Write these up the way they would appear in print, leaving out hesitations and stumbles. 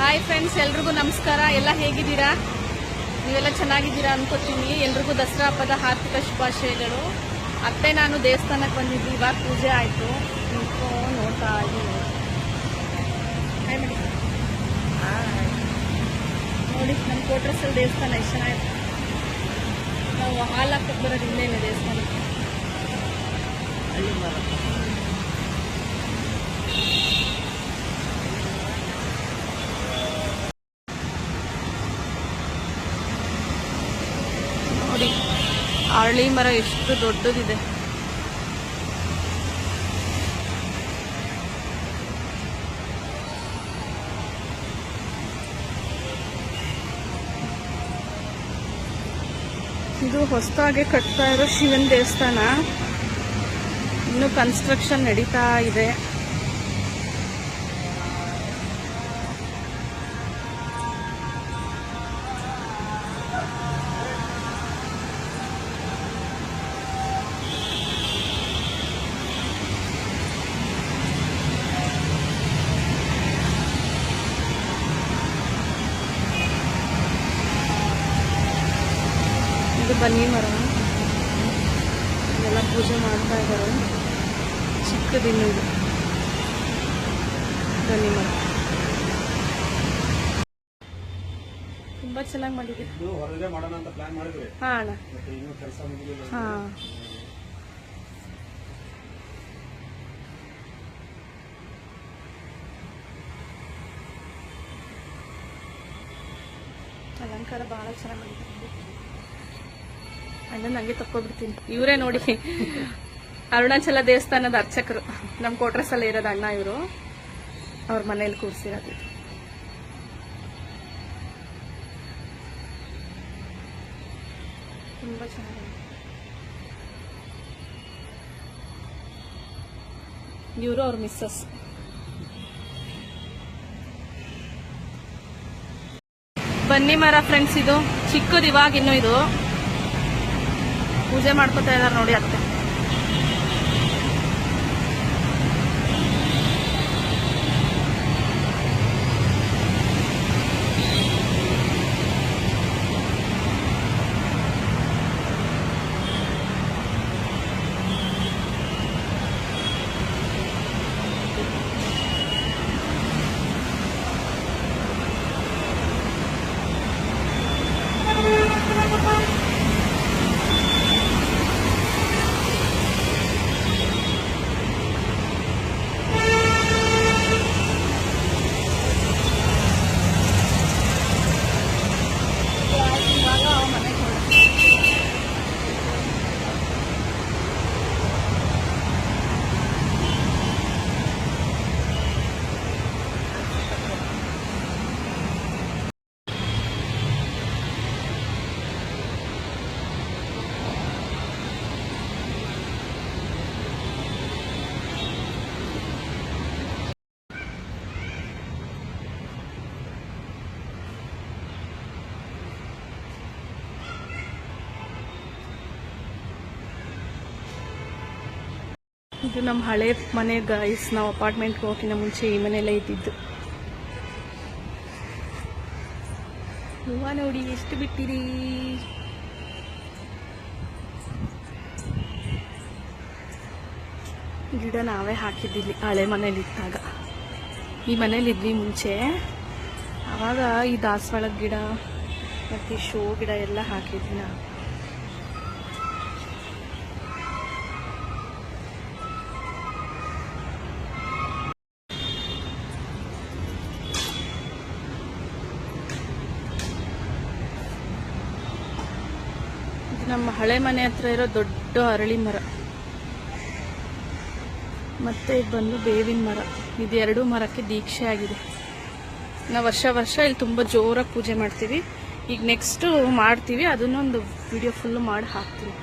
Hi friends, ಎಲ್ರಿಗೂ ನಮಸ್ಕಾರ. ಎಲ್ಲ ಹೇಗಿದ್ದೀರಾ? ನೀವೆಲ್ಲ ಚೆನ್ನಾಗಿದ್ದೀರಾ ಅನ್ಕೋತೀನಿ. ಎಲ್ರಿಗೂ ದಸರಾ ಹಬ್ಬದ ಹಾರ್ದಿಕ ಶುಭಾಶಯಗಳು. ಅತ್ತೆ ನಾನು ದೇವಸ್ಥಾನಕ್ಕೆ ಬಂದಿದ್ವಿ. ಇವಾಗ ಪೂಜೆ ಆಯಿತು. ನೋಡ್ತಾ ಇದ್ದೀನಿ ನೋಡಿ. ನಮ್ಮ ಕೋಟ್ರಸಲ್ಲಿ ದೇವಸ್ಥಾನ ಎಷ್ಟು ಚೆನ್ನಾಗಿದೆ. ನಾವು ಹಾಲು ಹಾಕಕ್ಕೆ ಬರೋದು ಇನ್ನೇನೆ ದೇವಸ್ಥಾನಕ್ಕೆ. ನೋಡಿ ಅರಳಿ ಮರ ಎಷ್ಟು ದೊಡ್ಡದಿದೆ. ಇದು ಹೊಸದಾಗಿ ಕಟ್ತಾ ಇರೋ ಶಿವನ ದೇವಸ್ಥಾನ. ಇನ್ನು ಕನ್ಸ್ಟ್ರಕ್ಷನ್ ನಡೀತಾ ಇದೆ. ಇದು ಬನ್ನಿ ಮರ, ಇದೆಲ್ಲ ಪೂಜೆ ಮಾಡ್ತಾ ಇದ್ದಾರೆ. ಚಿಕ್ಕದಿನ್ನು ಇದು ಬನ್ನಿ ಮರ ತುಂಬಾ ಚೆನ್ನಾಗಿ ಮಾಡಿದ್ದೀವಿ. ಹಾ ಅಣ್ಣ, ಹಾ ಅಲಂಕಾರ ಬಹಳ ಚೆನ್ನಾಗಿ ಮಾಡಿದ್ದೀವಿ. ಅಣ್ಣ ನಂಗೆ ತಕ್ಕೊಬಿಡ್ತೀನಿ. ಇವರೇ ನೋಡಿ ಅರುಣಾಚಲ ದೇವಸ್ಥಾನದ ಅರ್ಚಕರು. ನಮ್ಮ ಕೋಟ್ರಸಲ್ಲಿ ಇರೋದು ಅಣ್ಣ. ಇವರು ಅವ್ರ ಮನೇಲಿ ಕೂರಿಸಿರೋದು. ತುಂಬಾ ಚೆನ್ನಾಗಿದೆ. ಇವರು ಅವ್ರ ಮಿಸ್ಸಸ್. ಬನ್ನಿ ಮರ ಫ್ರೆಂಡ್ಸ್, ಇದು ಚಿಕ್ಕದು. ಇವಾಗ ಇನ್ನು ಇದು ಪೂಜೆ ಮಾಡ್ಕೊತಾ ಇದಾರೆ ನೋಡಿ ಅತ್ತೆ. ಇದು ನಮ್ಮ ಹಳೆ ಮನೆ ಗೈಸ್. ನಾವು ಅಪಾರ್ಟ್ಮೆಂಟ್ಗೆ ಹೋಗಿನ ಮುಂಚೆ ಈ ಮನೆಯಲ್ಲೇ ಇದ್ದಿದ್ದು. ಹೂವ ನೋಡಿ ಎಷ್ಟು ಬಿಟ್ಟಿರಿ. ಗಿಡ ನಾವೇ ಹಾಕಿದ್ದಿಲ್ಲಿ ಹಳೆ ಮನೇಲಿ ಇದ್ದಾಗ. ಈ ಮನೇಲಿ ಇದ್ವಿ ಮುಂಚೆ. ಆವಾಗ ಈ ದಾಸವಾಳದ ಗಿಡ ಮತ್ತು ಶೋ ಗಿಡ ಎಲ್ಲ ಹಾಕಿದ್ವಿ ನಾವು. ನಮ್ಮ ಹಳೆ ಮನೆ ಹತ್ರ ಇರೋ ದೊಡ್ಡ ಅರಳಿ ಮರ. ಮತ್ತೆ ಇದು ಬಂದು ಬೇವಿನ ಮರ. ಇದು ಎರಡು ಮರಕ್ಕೆ ದೀಕ್ಷೆ ಆಗಿದೆ. ನಾವು ವರ್ಷ ಇಲ್ಲಿ ತುಂಬ ಜೋರಾಗಿ ಪೂಜೆ ಮಾಡ್ತೀವಿ. ಈಗ ನೆಕ್ಸ್ಟು ಮಾಡ್ತೀವಿ, ಅದನ್ನೊಂದು ವಿಡಿಯೋ ಫುಲ್ಲು ಮಾಡಿ ಹಾಕ್ತೀವಿ.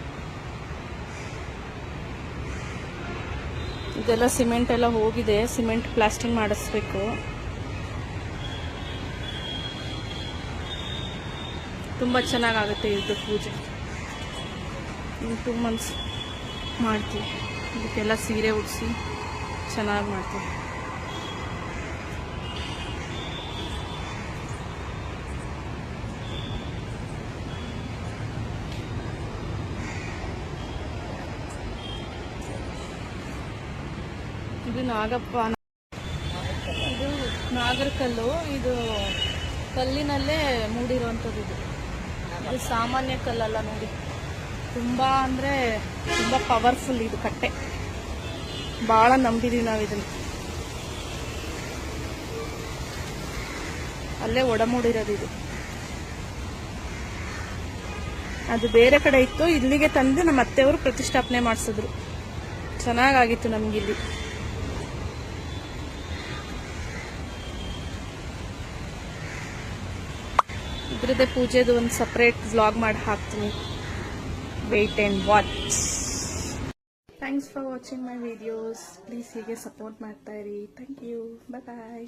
ಇದೆಲ್ಲ ಸಿಮೆಂಟ್ ಎಲ್ಲ ಹೋಗಿದೆ. ಸಿಮೆಂಟ್ ಪ್ಲಾಸ್ಟಿಂಗ್ ಮಾಡಿಸ್ಬೇಕು. ತುಂಬ ಚೆನ್ನಾಗಾಗುತ್ತೆ ಇದು ಪೂಜೆ. 2 months ಮಾಡ್ತೀವಿ. ಇದಕ್ಕೆಲ್ಲ ಸೀರೆ ಉಡಿಸಿ ಚೆನ್ನಾಗಿ ಮಾಡ್ತೀವಿ. ಇದು ನಾಗಪ್ಪ, ಇದು ನಾಗರಕಲ್ಲು. ಇದು ಕಲ್ಲಿನಲ್ಲೇ ಮೂಡಿರುವಂಥದ್ದು. ಇದು ಸಾಮಾನ್ಯ ಕಲ್ಲಲ್ಲ ನೋಡಿ, ತುಂಬ ಅಂದರೆ ತುಂಬ ಪವರ್ಫುಲ್ ಇದು ಕಟ್ಟೆ. ಭಾಳ ನಂಬಿದೀವಿ ನಾವು ಇದನ್ನು. ಅಲ್ಲೇ ಒಡಮೂಡಿರೋದು ಇದು. ಅದು ಬೇರೆ ಕಡೆ ಇತ್ತು, ಇಲ್ಲಿಗೆ ತಂದು ನಮ್ಮ ಅತ್ತೆಯವರು ಪ್ರತಿಷ್ಠಾಪನೆ ಮಾಡಿಸಿದ್ರು. ಚೆನ್ನಾಗಾಗಿತ್ತು ನಮಗಿಲ್ಲಿ. ಇದ್ರದ್ದೇ ಪೂಜೆದು ಒಂದು ಸಪ್ರೇಟ್ ವ್ಲಾಗ್ ಮಾಡಿ ಹಾಕ್ತೀನಿ. Wait and watch. Thanks for watching my videos. Please ಹೀಗೆ ಸಪೋರ್ಟ್ ಮಾಡ್ತಾ ಇರಿ. Thank you. ಬಾಯ್.